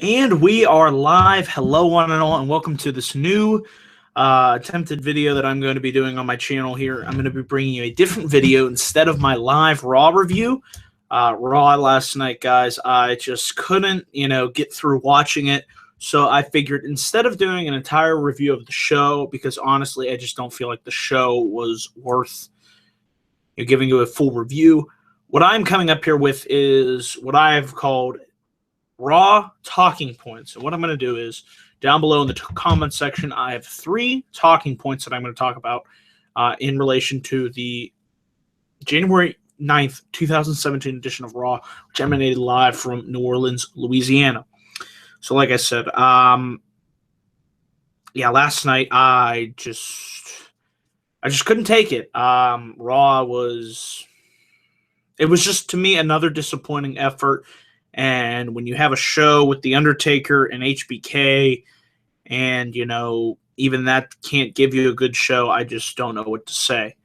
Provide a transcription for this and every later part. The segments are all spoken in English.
And we are live. Hello, one and all, and welcome to this new attempted video that I'm going to be doing on my channel here. I'm going to be bringing you a different video instead of my live Raw review. Raw last night, guys, I just couldn't, get through watching it. So I figured instead of doing an entire review of the show, because honestly, I just don't feel like the show was worth giving you a full review, what I'm coming up here with is what I've called Raw talking points. And what I'm going to do is, down below in the comment section, I have 3 talking points that I'm going to talk about in relation to the January 9th, 2017 edition of Raw, which emanated live from New Orleans, Louisiana. So like I said, last night I just couldn't take it. Raw was just, to me, another disappointing effort. And when you have a show with The Undertaker and HBK, and, even that can't give you a good show, I just don't know what to say.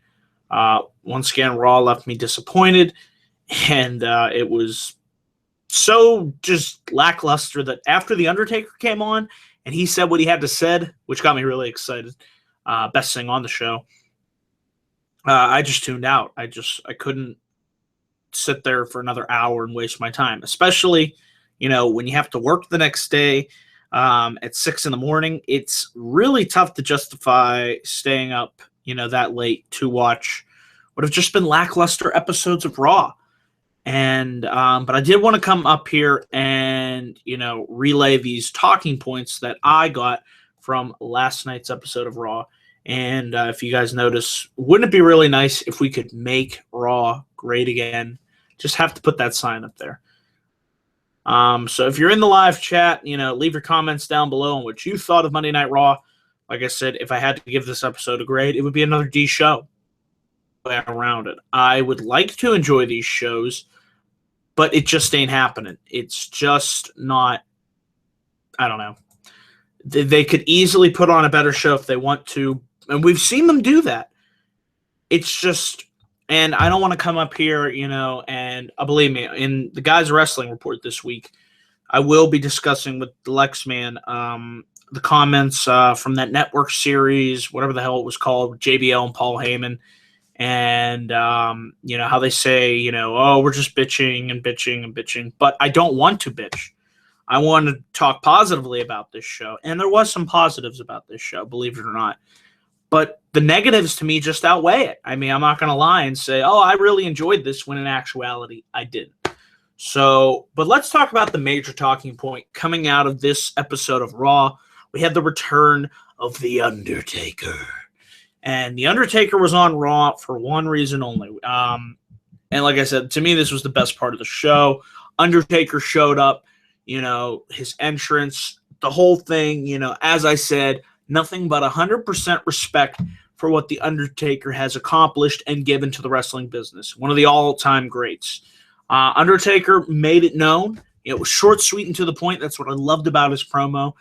Once again, Raw left me disappointed, and it was so just lackluster that after The Undertaker came on and he said what he had to say, which got me really excited, best thing on the show, I just tuned out. I couldn't sit there for another hour and waste my time, especially when you have to work the next day at 6 a.m. It's really tough to justify staying up that late to watch what have just been lackluster episodes of Raw. And but I did want to come up here and relay these talking points that I got from last night's episode of Raw. And if you guys notice, wouldn't it be really nice if we could make Raw great again? Just have to put that sign up there. So if you're in the live chat, leave your comments down below on what you thought of Monday Night Raw. Like I said, if I had to give this episode a grade, it would be another D show. Way around it. I would like to enjoy these shows, but it just ain't happening. It's just not, I don't know. They could easily put on a better show if they want to, and we've seen them do that. It's just... And I don't want to come up here, and believe me, in the Guys Wrestling Report this week, I will be discussing with the Lexman the comments from that network series, whatever the hell it was called, JBL and Paul Heyman, and, how they say, oh, we're just bitching and bitching and bitching. But I don't want to bitch. I want to talk positively about this show. And there was some positives about this show, believe it or not. But the negatives to me just outweigh it. I mean, I'm not going to lie and say, oh, I really enjoyed this, when in actuality, I didn't. So, but let's talk about the major talking point coming out of this episode of Raw. We had the return of The Undertaker. And The Undertaker was on Raw for one reason only. And like I said, to me, this was the best part of the show. Undertaker showed up, his entrance, the whole thing, as I said, nothing but 100% respect for what The Undertaker has accomplished and given to the wrestling business. One of the all-time greats. Undertaker made it known. It was short, sweet, and to the point. That's what I loved about his promo,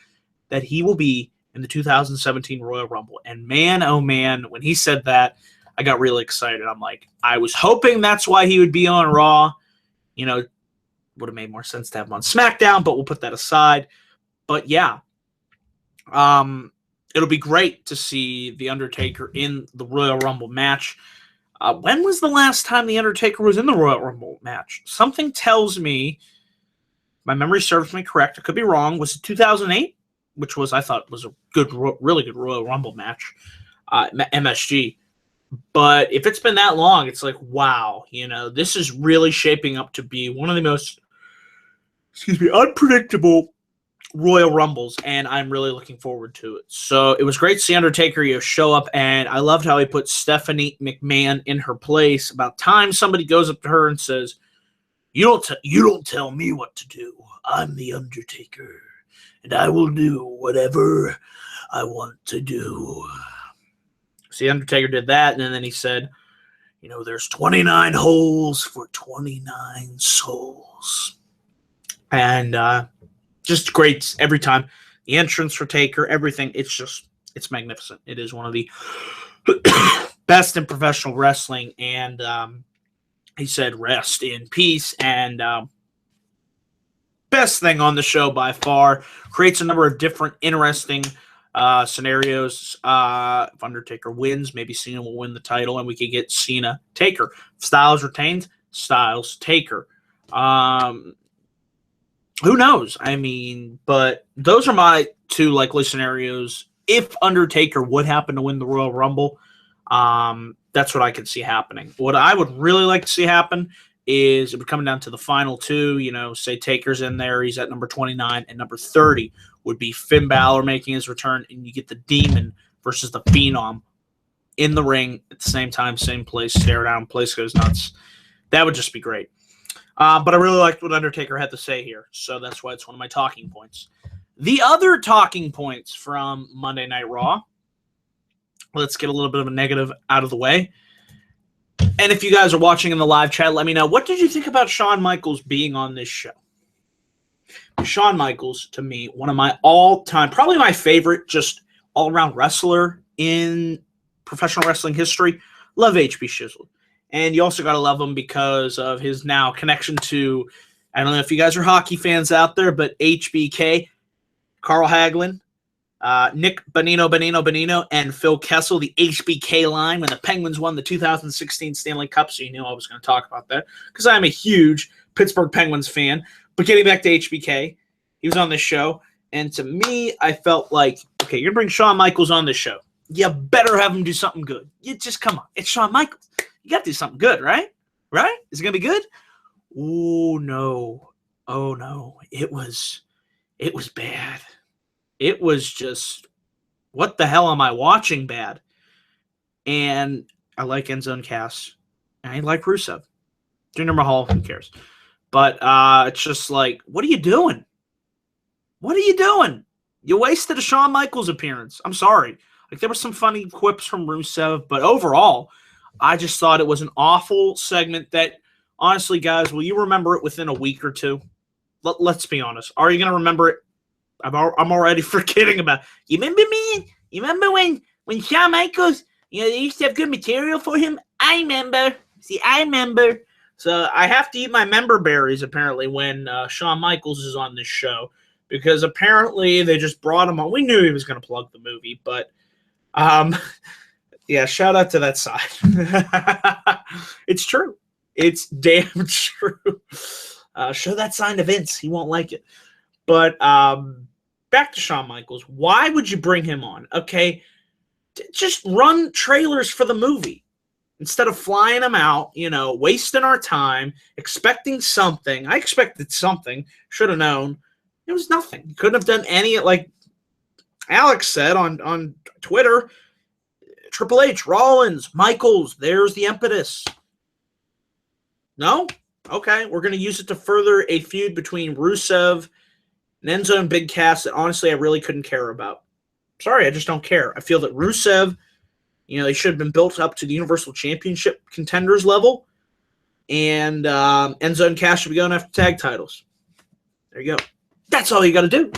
that he will be in the 2017 Royal Rumble. And man, oh man, when he said that, I got really excited. I'm like, I was hoping that's why he would be on Raw. Would have made more sense to have him on SmackDown, but we'll put that aside. But yeah. It'll be great to see The Undertaker in the Royal Rumble match. When was the last time The Undertaker was in the Royal Rumble match? Something tells me, my memory serves me correct, I could be wrong, was it 2008? Which was, I thought, was a good, really good Royal Rumble match, MSG. But if it's been that long, it's like, wow, this is really shaping up to be one of the most, unpredictable Royal Rumbles, and I'm really looking forward to it. So it was great to see Undertaker show up, and I loved how he put Stephanie McMahon in her place. About time somebody goes up to her and says, you don't tell me what to do. I'm The Undertaker, and I will do whatever I want to do. So The Undertaker did that, and then he said, there's 29 holes for 29 souls. And just great every time. The entrance for Taker, everything. It's magnificent. It is one of the best in professional wrestling. And he said, rest in peace. And best thing on the show by far. Creates a number of different interesting scenarios. If Undertaker wins, maybe Cena will win the title, and we could get Cena Taker. If Styles retains, Styles Taker. Who knows? I mean, but those are my two likely scenarios. If Undertaker would happen to win the Royal Rumble, that's what I could see happening. What I would really like to see happen is it would come down to the final two. You know, say Taker's in there, he's at number 29, and number 30 would be Finn Balor making his return, and you get the Demon versus the Phenom in the ring at the same time, same place, stare down, place goes nuts. That would just be great. But I really liked what Undertaker had to say here, so that's why it's one of my talking points. The other talking points from Monday Night Raw, let's get a little bit of a negative out of the way. And if you guys are watching in the live chat, let me know, what did you think about Shawn Michaels being on this show? Shawn Michaels, to me, one of my all-time, probably my favorite, just all-around wrestler in professional wrestling history. Love HB Shizzle. And you also got to love him because of his now connection to, I don't know if you guys are hockey fans out there, but HBK, Carl Hagelin, Nick Bonino, and Phil Kessel, the HBK line when the Penguins won the 2016 Stanley Cup. So you knew I was going to talk about that because I'm a huge Pittsburgh Penguins fan. But getting back to HBK, he was on this show. And to me, I felt like, okay, you're going to bring Shawn Michaels on this show. You better have him do something good. You just come on. It's Shawn Michaels. You got to do something good, right? Right? Is it going to be good? Oh, no. Oh, no. It was bad. It was just, what the hell am I watching bad? And I like End Zone Cass. And I like Rusev. Jinder Mahal, who cares? But it's just like, what are you doing? What are you doing? You wasted a Shawn Michaels appearance. I'm sorry. Like, there were some funny quips from Rusev, but overall, I just thought it was an awful segment that, honestly, guys, will you remember it within a week or two? Let's be honest. Are you going to remember it? I'm already forgetting about it. You remember me? You remember when Shawn Michaels, they used to have good material for him? I remember. See, I remember. So I have to eat my member berries, apparently, when Shawn Michaels is on this show, because apparently they just brought him on. We knew he was going to plug the movie, but yeah, shout out to that side. It's true. It's damn true. Show that sign to Vince. He won't like it. But back to Shawn Michaels. Why would you bring him on? Okay, just run trailers for the movie. Instead of flying them out, wasting our time, expecting something. I expected something. Should have known. It was nothing. Couldn't have done any, like Alex said on Twitter, Triple H, Rollins, Michaels, there's the impetus. No? Okay, we're going to use it to further a feud between Rusev and Enzo and Big Cass that honestly I really couldn't care about. Sorry, I just don't care. I feel that Rusev, they should have been built up to the Universal Championship contenders level, and Enzo and Cass should be going after tag titles. There you go. That's all you got to do.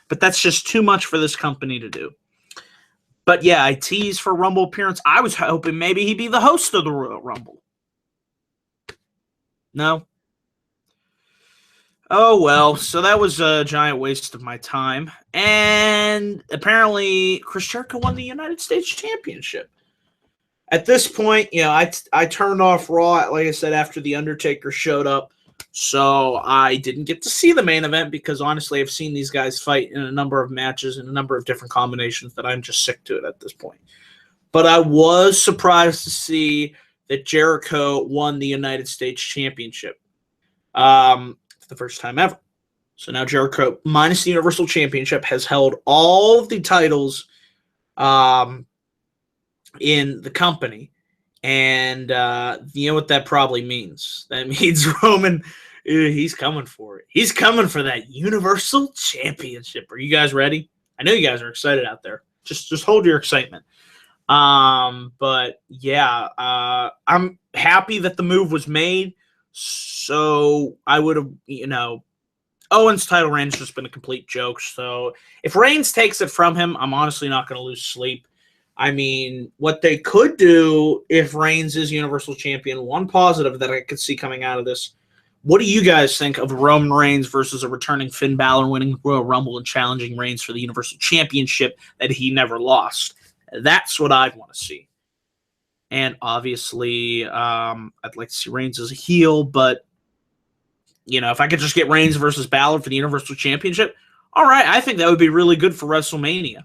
But that's just too much for this company to do. But yeah, I teased for Rumble appearance. I was hoping maybe he'd be the host of the Royal Rumble. No. Oh, well, so that was a giant waste of my time. And apparently, Chris Jericho won the United States Championship. At this point, I turned off Raw, like I said, after The Undertaker showed up. So I didn't get to see the main event because, honestly, I've seen these guys fight in a number of matches in a number of different combinations that I'm just sick to it at this point. But I was surprised to see that Jericho won the United States Championship. For the first time ever. So now Jericho, minus the Universal Championship, has held all of the titles in the company. And you know what that probably means? That means Roman, he's coming for it. He's coming for that Universal Championship. Are you guys ready? I know you guys are excited out there. Just hold your excitement. But yeah, I'm happy that the move was made. So I would have, Owens' title reign's just been a complete joke. So if Reigns takes it from him, I'm honestly not going to lose sleep. I mean, what they could do if Reigns is Universal Champion, one positive that I could see coming out of this What do you guys think of Roman Reigns versus a returning Finn Balor winning Royal Rumble and challenging Reigns for the Universal Championship that he never lost? That's what I'd want to see. And obviously, I'd like to see Reigns as a heel, but, if I could just get Reigns versus Balor for the Universal Championship, all right, I think that would be really good for WrestleMania.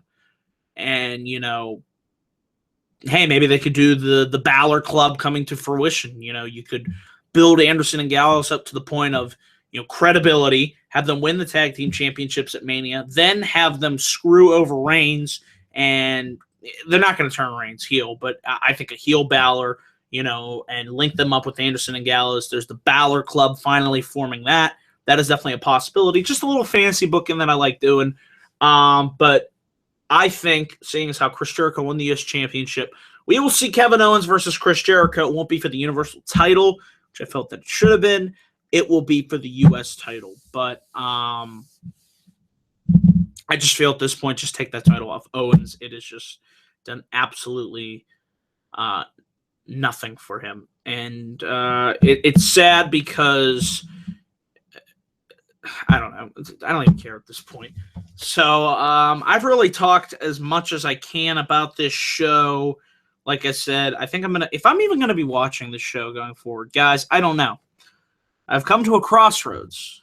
And, hey, maybe they could do the Balor Club coming to fruition. You could build Anderson and Gallows up to the point of, credibility, have them win the tag team championships at Mania, then have them screw over Reigns, and they're not going to turn Reigns heel, but I think a heel Balor, and link them up with Anderson and Gallows. There's the Balor Club finally forming that. That is definitely a possibility. Just a little fantasy booking that I like doing. But I think, seeing as how Chris Jericho won the U.S. Championship, we will see Kevin Owens versus Chris Jericho. It won't be for the Universal title, which I felt that it should have been. It will be for the U.S. title. But I just feel at this point, just take that title off Owens. It has just done absolutely nothing for him. And it's sad because I don't know. I don't even care at this point. So I've really talked as much as I can about this show. Like I said, I think if I'm even going to be watching this show going forward, guys, I don't know. I've come to a crossroads.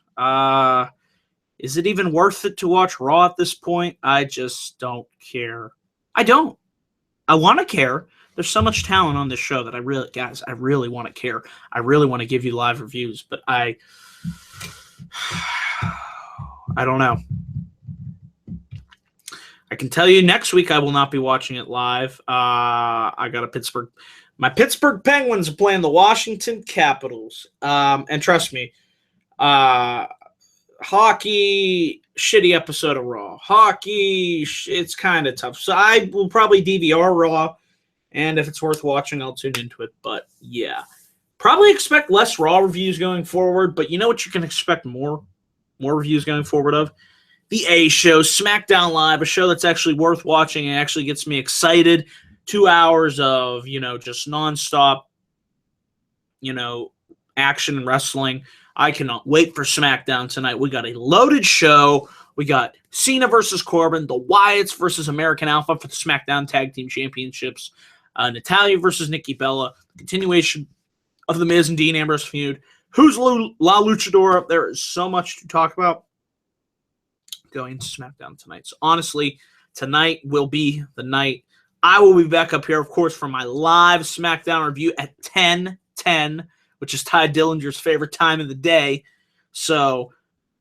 Is it even worth it to watch Raw at this point? I just don't care. I don't. I want to care. There's so much talent on this show that I really want to care. I really want to give you live reviews, but I don't know. I can tell you next week I will not be watching it live. I got my Pittsburgh Penguins are playing the Washington Capitals. And trust me, hockey, shitty episode of Raw. Hockey, it's kind of tough. So I will probably DVR Raw, and if it's worth watching, I'll tune into it. But yeah, probably expect less Raw reviews going forward, but you know what you can expect more reviews going forward of? The A Show, SmackDown Live, a show that's actually worth watching and actually gets me excited. 2 hours of, just nonstop, action and wrestling. I cannot wait for SmackDown tonight. We got a loaded show. We got Cena versus Corbin, the Wyatts versus American Alpha for the SmackDown Tag Team Championships, Natalya versus Nikki Bella, continuation of the Miz and Dean Ambrose feud. Who's La Luchadora? There is so much to talk about going to SmackDown tonight. So honestly, tonight will be the night. I will be back up here, of course, for my live SmackDown review at 10:10, which is Ty Dillinger's favorite time of the day. So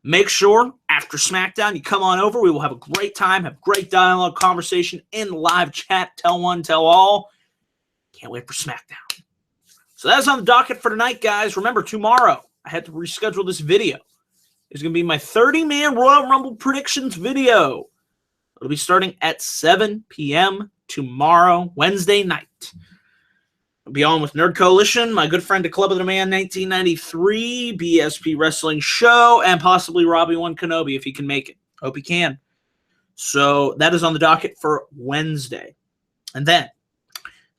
make sure after SmackDown you come on over. We will have a great time, have great dialogue, conversation in live chat. Tell one, tell all. Can't wait for SmackDown. So that's on the docket for tonight, guys. Remember, tomorrow I had to reschedule this video. It's going to be my 30-man Royal Rumble predictions video. It'll be starting at 7 p.m. tomorrow, Wednesday night. I'll be on with Nerd Coalition, my good friend, the Club of the Man 1993, BSP Wrestling Show, and possibly Robbie One Kenobi if he can make it. Hope he can. So that is on the docket for Wednesday. And then,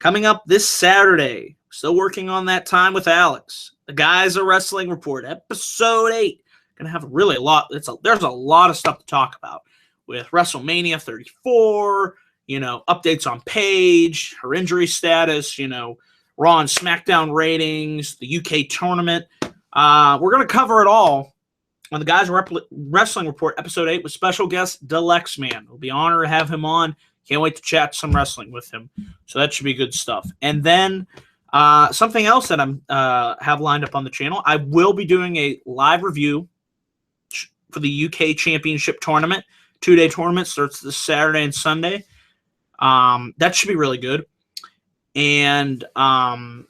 coming up this Saturday, still working on that time with Alex, the Guys of Wrestling Report, Episode 8. Going to have really a lot. There's a lot of stuff to talk about with WrestleMania 34, updates on Paige, her injury status, Raw and SmackDown ratings, the UK tournament. We're going to cover it all on the Guys Wrestling Report, Episode 8, with special guest Deluxe Man. It'll be an honor to have him on. Can't wait to chat some wrestling with him. So that should be good stuff. And then something else that I have lined up on the channel, I will be doing a live review for the UK Championship Tournament. 2-day tournament starts this Saturday and Sunday. That should be really good. And I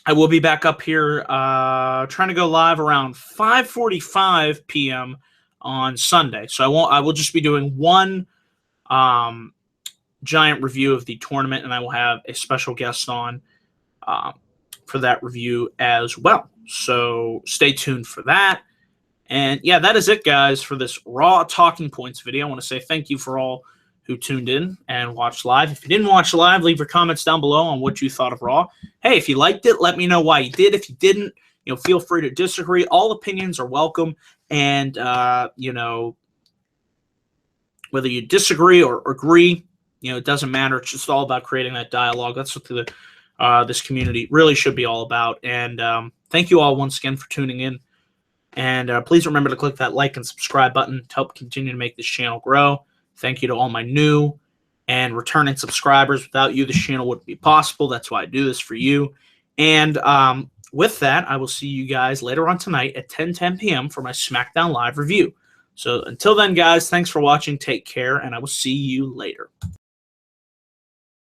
will be back up here trying to go live around 5:45 p.m. on Sunday. So I will just be doing one giant review of the tournament, and I will have a special guest on for that review as well. So stay tuned for that. And yeah, that is it, guys, for this Raw Talking Points video. I want to say thank you for all who tuned in and watched live. If you didn't watch live, leave your comments down below on what you thought of Raw. Hey, if you liked it, let me know why you did. If you didn't, feel free to disagree. All opinions are welcome. And, whether you disagree or agree, it doesn't matter. It's just all about creating that dialogue. That's what this community really should be all about. And thank you all once again for tuning in. And please remember to click that like and subscribe button to help continue to make this channel grow. Thank you to all my new and returning subscribers. Without you, this channel wouldn't be possible. That's why I do this for you. And with that, I will see you guys later on tonight at 10:10 p.m. for my SmackDown Live review. So until then, guys, thanks for watching. Take care, and I will see you later.